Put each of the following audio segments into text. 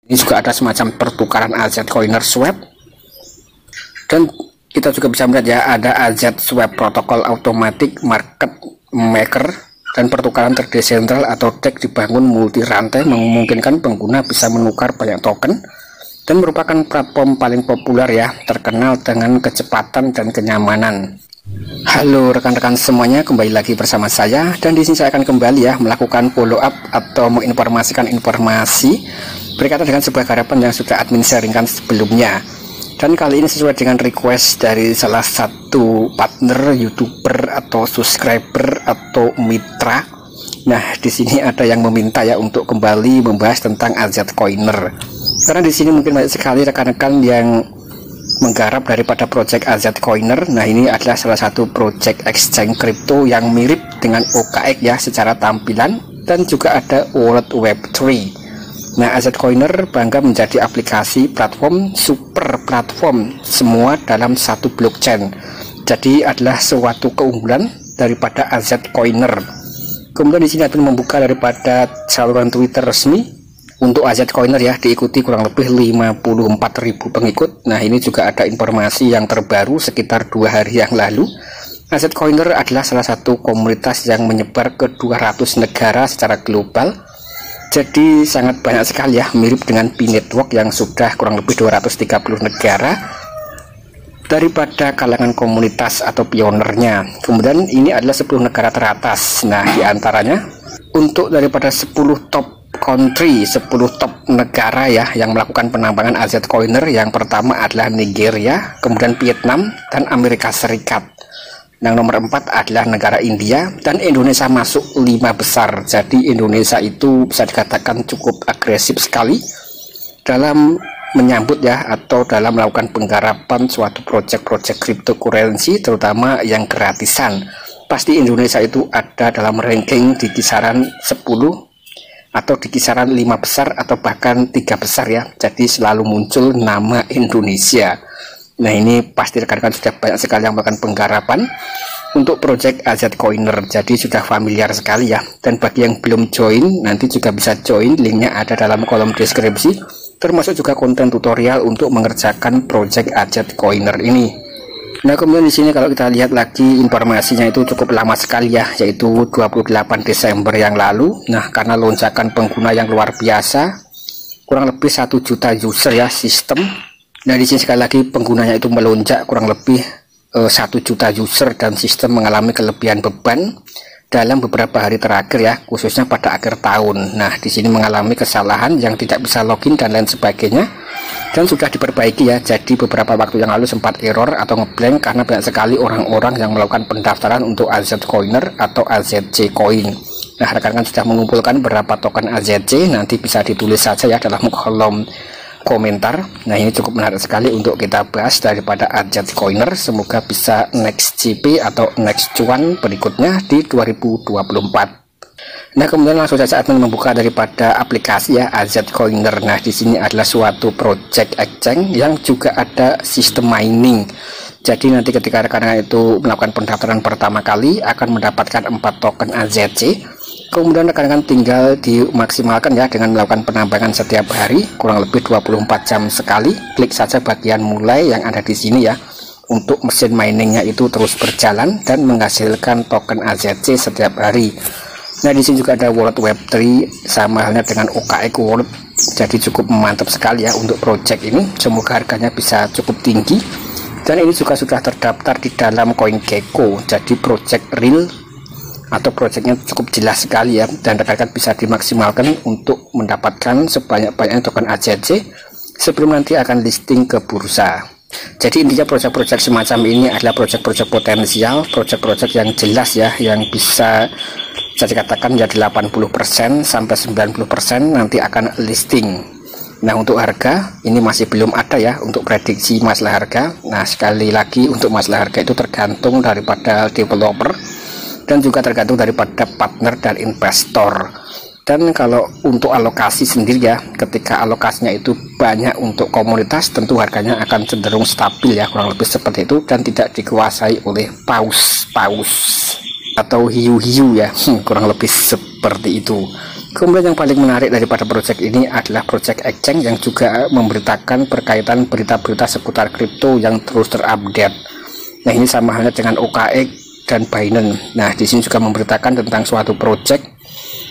Ini juga ada semacam pertukaran AZ Coiner Swap, dan kita juga bisa melihat ya ada AZ Swap Protocol Automatic Market Maker, dan pertukaran terdesentral atau DEX dibangun multi rantai memungkinkan pengguna bisa menukar banyak token dan merupakan platform paling populer ya, terkenal dengan kecepatan dan kenyamanan. Halo rekan-rekan semuanya, kembali lagi bersama saya, dan di sini saya akan kembali ya melakukan follow up atau menginformasikan informasi berkaitan dengan sebuah garapan yang sudah admin sharingkan sebelumnya. Dan kali ini sesuai dengan request dari salah satu partner, YouTuber atau subscriber atau mitra. Nah, di sini ada yang meminta ya untuk kembali membahas tentang AZ Coiner. Karena di sini mungkin banyak sekali rekan-rekan yang menggarap daripada project AZ Coiner. Nah, ini adalah salah satu project exchange crypto yang mirip dengan OKX ya secara tampilan, dan juga ada wallet Web3. Nah, AZ Coiner bangga menjadi aplikasi platform super platform semua dalam satu blockchain. Jadi adalah suatu keunggulan daripada AZ Coiner. Kemudian di sini akan membuka daripada saluran Twitter resmi untuk AZ Coiner ya, diikuti kurang lebih 54.000 pengikut. Nah, ini juga ada informasi yang terbaru sekitar 2 hari yang lalu. AZ Coiner adalah salah satu komunitas yang menyebar ke 200 negara secara global. Jadi sangat banyak sekali ya, mirip dengan Pi Network yang sudah kurang lebih 230 negara daripada kalangan komunitas atau pionernya. Kemudian ini adalah 10 negara teratas. Nah, diantaranya untuk daripada 10 top country, 10 top negara ya yang melakukan penambangan AZ Coiner, yang pertama adalah Nigeria, kemudian Vietnam, dan Amerika Serikat. Yang nomor 4 adalah negara India, dan Indonesia masuk 5 besar. Jadi Indonesia itu bisa dikatakan cukup agresif sekali dalam menyambut ya, atau dalam melakukan penggarapan suatu project-project cryptocurrency, terutama yang gratisan. Pasti Indonesia itu ada dalam ranking di kisaran 10 atau di kisaran 5 besar atau bahkan 3 besar ya. Jadi selalu muncul nama Indonesia. Nah, ini pasti rekan-rekan sudah banyak sekali yang melakukan penggarapan untuk project AZ Coiner, jadi sudah familiar sekali ya. Dan bagi yang belum join, nanti juga bisa join, linknya ada dalam kolom deskripsi, termasuk juga konten tutorial untuk mengerjakan project AZ Coiner ini. Nah, kemudian di sini kalau kita lihat lagi informasinya itu cukup lama sekali ya, yaitu 28 Desember yang lalu. Nah, karena lonjakan pengguna yang luar biasa, kurang lebih 1 juta user ya sistem. Nah, di sini sekali lagi penggunanya itu melonjak kurang lebih 1 juta user, dan sistem mengalami kelebihan beban dalam beberapa hari terakhir ya, khususnya pada akhir tahun. Nah, di sini mengalami kesalahan yang tidak bisa login dan lain sebagainya, dan sudah diperbaiki ya. Jadi beberapa waktu yang lalu sempat error atau ngeblank karena banyak sekali orang-orang yang melakukan pendaftaran untuk AZ Coiner atau AZC Coin. Nah, rekan-rekan sudah mengumpulkan berapa token AZC, nanti bisa ditulis saja ya dalam kolom komentar. Nah, ini cukup menarik sekali untuk kita bahas daripada AZ Coiner. Semoga bisa next GP atau next cuan berikutnya di 2024. Nah, kemudian langsung saja admin membuka daripada aplikasi ya AZ Coiner. Nah, di sini adalah suatu project exchange yang juga ada sistem mining. Jadi nanti ketika rekan-rekan itu melakukan pendaftaran pertama kali akan mendapatkan 4 token AZC. Kemudian rekan-rekan tinggal dimaksimalkan ya dengan melakukan penambangan setiap hari kurang lebih 24 jam sekali. Klik saja bagian mulai yang ada di sini ya, untuk mesin miningnya itu terus berjalan dan menghasilkan token AZC setiap hari. Nah, di sini juga ada wallet Web3 sama halnya dengan OKX wallet. Jadi cukup mantap sekali ya untuk project ini. Semoga harganya bisa cukup tinggi, dan ini juga sudah terdaftar di dalam CoinGecko. Jadi project real atau projectnya cukup jelas sekali ya, dan rekan-rekan bisa dimaksimalkan untuk mendapatkan sebanyak-banyaknya token AZC sebelum nanti akan listing ke bursa. Jadi intinya project-project semacam ini adalah project-project potensial, project-project yang jelas ya, yang bisa dikatakan ya 80% sampai 90% nanti akan listing. Nah, untuk harga ini masih belum ada ya untuk prediksi masalah harga. Nah, sekali lagi untuk masalah harga itu tergantung daripada developer dan juga tergantung daripada partner dan investor. Dan kalau untuk alokasi sendiri ya, ketika alokasinya itu banyak untuk komunitas, tentu harganya akan cenderung stabil ya, kurang lebih seperti itu, dan tidak dikuasai oleh paus atau hiu-hiu ya, kurang lebih seperti itu. Kemudian yang paling menarik daripada project ini adalah project exchange yang juga memberitakan berkaitan berita-berita seputar kripto yang terus terupdate. Nah, ini sama halnya dengan OKX dan Binance. Nah, di sini juga memberitakan tentang suatu project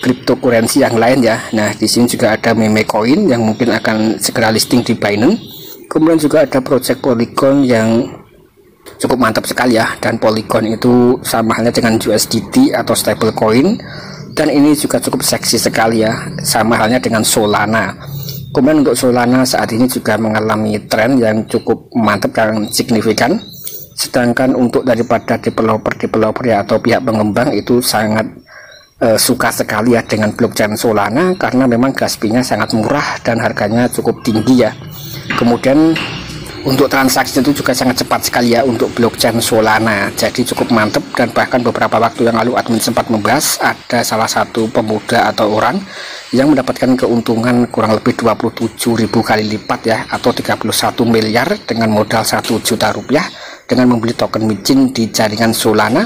cryptocurrency yang lain ya. Nah, di sini juga ada meme coin yang mungkin akan segera listing di Binance. Kemudian juga ada project Polygon yang cukup mantap sekali ya, dan Polygon itu sama halnya dengan USDT atau stablecoin, dan ini juga cukup seksi sekali ya, sama halnya dengan Solana. Kemudian untuk Solana saat ini juga mengalami tren yang cukup mantap dan signifikan, sedangkan untuk daripada developer ya atau pihak pengembang itu sangat suka sekali ya dengan blockchain Solana, karena memang gas fee-nya sangat murah dan harganya cukup tinggi ya. Kemudian untuk transaksi itu juga sangat cepat sekali ya untuk blockchain Solana, jadi cukup mantap. Dan bahkan beberapa waktu yang lalu admin sempat membahas ada salah satu pemuda atau orang yang mendapatkan keuntungan kurang lebih 27.000 kali lipat ya, atau 31 miliar dengan modal 1 juta rupiah dengan membeli token micin di jaringan Solana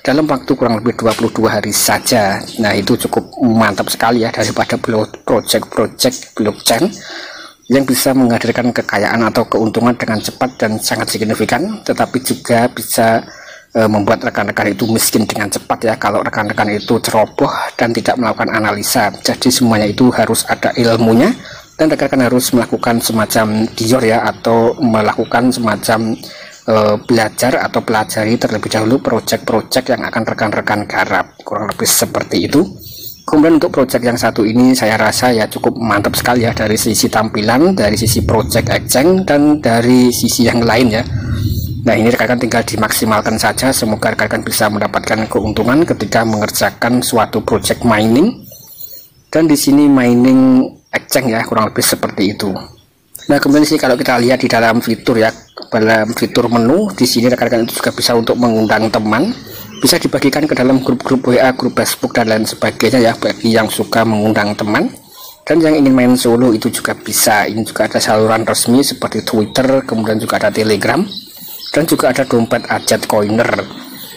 dalam waktu kurang lebih 22 hari saja. Nah, itu cukup mantap sekali ya daripada project blockchain yang bisa menghadirkan kekayaan atau keuntungan dengan cepat dan sangat signifikan, tetapi juga bisa membuat rekan-rekan itu miskin dengan cepat ya kalau rekan-rekan itu ceroboh dan tidak melakukan analisa. Jadi semuanya itu harus ada ilmunya, dan rekan-rekan harus melakukan semacam dior ya, atau melakukan semacam belajar atau pelajari terlebih dahulu project-project yang akan rekan-rekan garap, kurang lebih seperti itu. Kemudian untuk project yang satu ini saya rasa ya cukup mantap sekali ya, dari sisi tampilan, dari sisi project exchange, dan dari sisi yang lain ya. Nah, ini rekan-rekan tinggal dimaksimalkan saja, semoga rekan-rekan bisa mendapatkan keuntungan ketika mengerjakan suatu project mining. Dan di sini mining exchange ya, kurang lebih seperti itu. Nah, kemudian sih kalau kita lihat di dalam fitur ya, dalam fitur menu di sini rekan-rekan itu juga bisa untuk mengundang teman, bisa dibagikan ke dalam grup-grup WA, grup Facebook dan lain sebagainya ya, bagi yang suka mengundang teman. Dan yang ingin main solo itu juga bisa. Ini juga ada saluran resmi seperti Twitter, kemudian juga ada Telegram, dan juga ada dompet Ajet Coiner.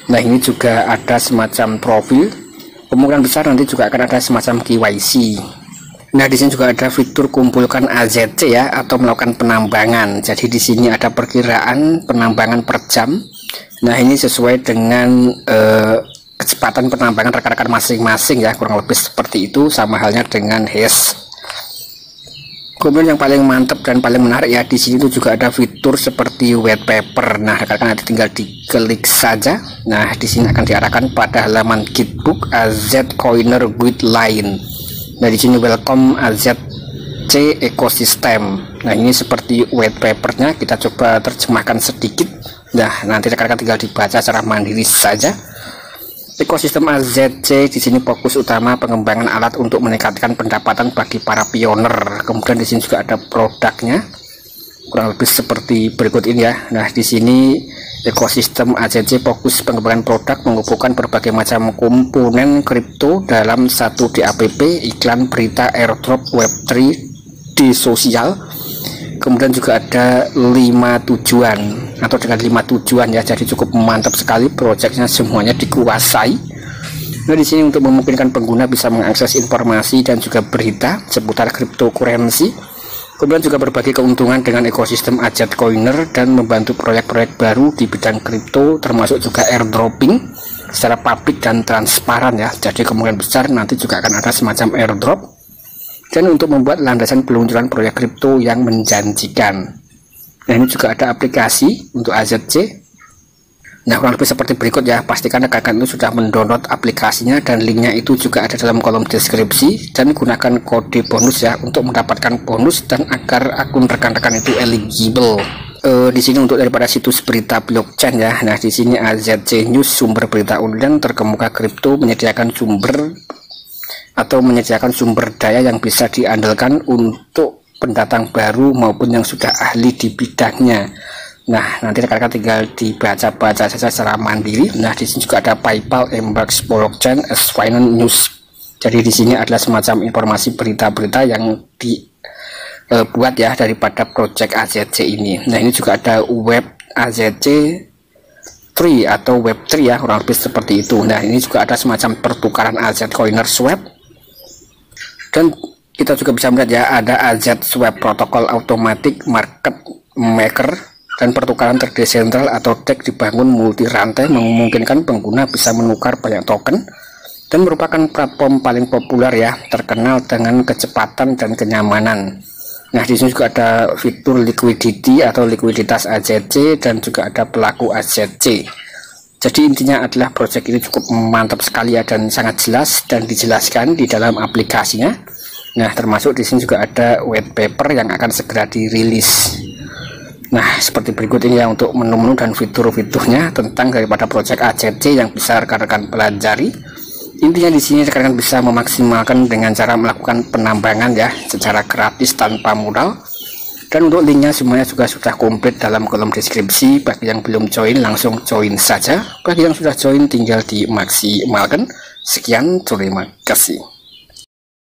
Nah, ini juga ada semacam profil, kemungkinan besar nanti juga akan ada semacam KYC. Nah, di sini juga ada fitur kumpulkan AZC ya, atau melakukan penambangan. Jadi di sini ada perkiraan penambangan per jam. Nah, ini sesuai dengan kecepatan penambangan rekan-rekan masing-masing ya, kurang lebih seperti itu, sama halnya dengan hash. Kemudian yang paling mantap dan paling menarik ya, di sini itu juga ada fitur seperti white paper. Nah, rekan-rekan nanti tinggal diklik saja. Nah, di sini akan diarahkan pada halaman Gitbook AZ Coiner Guideline. Nah, di sini welcome AZC Ecosystem. Nah, ini seperti white papernya, kita coba terjemahkan sedikit. Nah, nanti rekan-rekan tinggal dibaca secara mandiri saja. Ekosistem AZC di sini fokus utama pengembangan alat untuk meningkatkan pendapatan bagi para pioner. Kemudian di sini juga ada produknya, kurang lebih seperti berikut ini ya. Nah, di sini ekosistem AZC fokus pengembangan produk mengumpulkan berbagai macam komponen kripto dalam satu DApp, iklan, berita, airdrop, web3, di sosial. Kemudian juga ada 5 tujuan atau dengan 5 tujuan ya, jadi cukup mantap sekali projectnya, semuanya dikuasai. Nah, di sini untuk memungkinkan pengguna bisa mengakses informasi dan juga berita seputar cryptocurrency. Kemudian juga berbagi keuntungan dengan ekosistem Ajet Coiner dan membantu proyek-proyek baru di bidang kripto, termasuk juga airdropping secara publik dan transparan ya. Jadi kemungkinan besar nanti juga akan ada semacam airdrop, dan untuk membuat landasan peluncuran proyek kripto yang menjanjikan. Nah, ini juga ada aplikasi untuk AZC. Nah, kurang lebih seperti berikut ya. Pastikan rekan-rekan itu sudah mendownload aplikasinya, dan linknya itu juga ada dalam kolom deskripsi, dan gunakan kode bonus ya untuk mendapatkan bonus dan agar akun rekan-rekan itu eligible. Di sini untuk daripada situs berita blockchain ya. Nah, di sini AZC News, sumber berita online terkemuka kripto, menyediakan sumber daya yang bisa diandalkan untuk pendatang baru maupun yang sudah ahli di bidangnya. Nah, nanti rekan-rekan tinggal dibaca-baca saja secara mandiri. Nah, di sini juga ada PayPal Embarks Blockchain as Finance News. Jadi di sini adalah semacam informasi berita-berita yang dibuat ya daripada project AZC ini. Nah, ini juga ada web AZC 3 atau web 3 ya, kurang lebih seperti itu. Nah, ini juga ada semacam pertukaran AZ Coiner Swap. Dan kita juga bisa melihat ya, ada AZ Swap Protocol Automatic Market Maker, dan pertukaran terdesentral atau DEX dibangun multi rantai, memungkinkan pengguna bisa menukar banyak token dan merupakan platform paling populer ya, terkenal dengan kecepatan dan kenyamanan. Nah, di sini juga ada fitur liquidity atau likuiditas AZC, dan juga ada pelaku AZC. Jadi intinya adalah project ini cukup mantap sekali ya, dan sangat jelas dan dijelaskan di dalam aplikasinya. Nah, termasuk di sini juga ada white paper yang akan segera dirilis. Nah, seperti berikut ini ya untuk menu-menu dan fitur-fiturnya tentang daripada project AZC yang bisa rekan-rekan pelajari. Intinya di sini rekan-rekan bisa memaksimalkan dengan cara melakukan penambangan ya secara gratis tanpa modal. Dan untuk linknya semuanya juga sudah komplit dalam kolom deskripsi. Bagi yang belum join langsung join saja. Bagi yang sudah join tinggal dimaksimalkan. Sekian, terima kasih.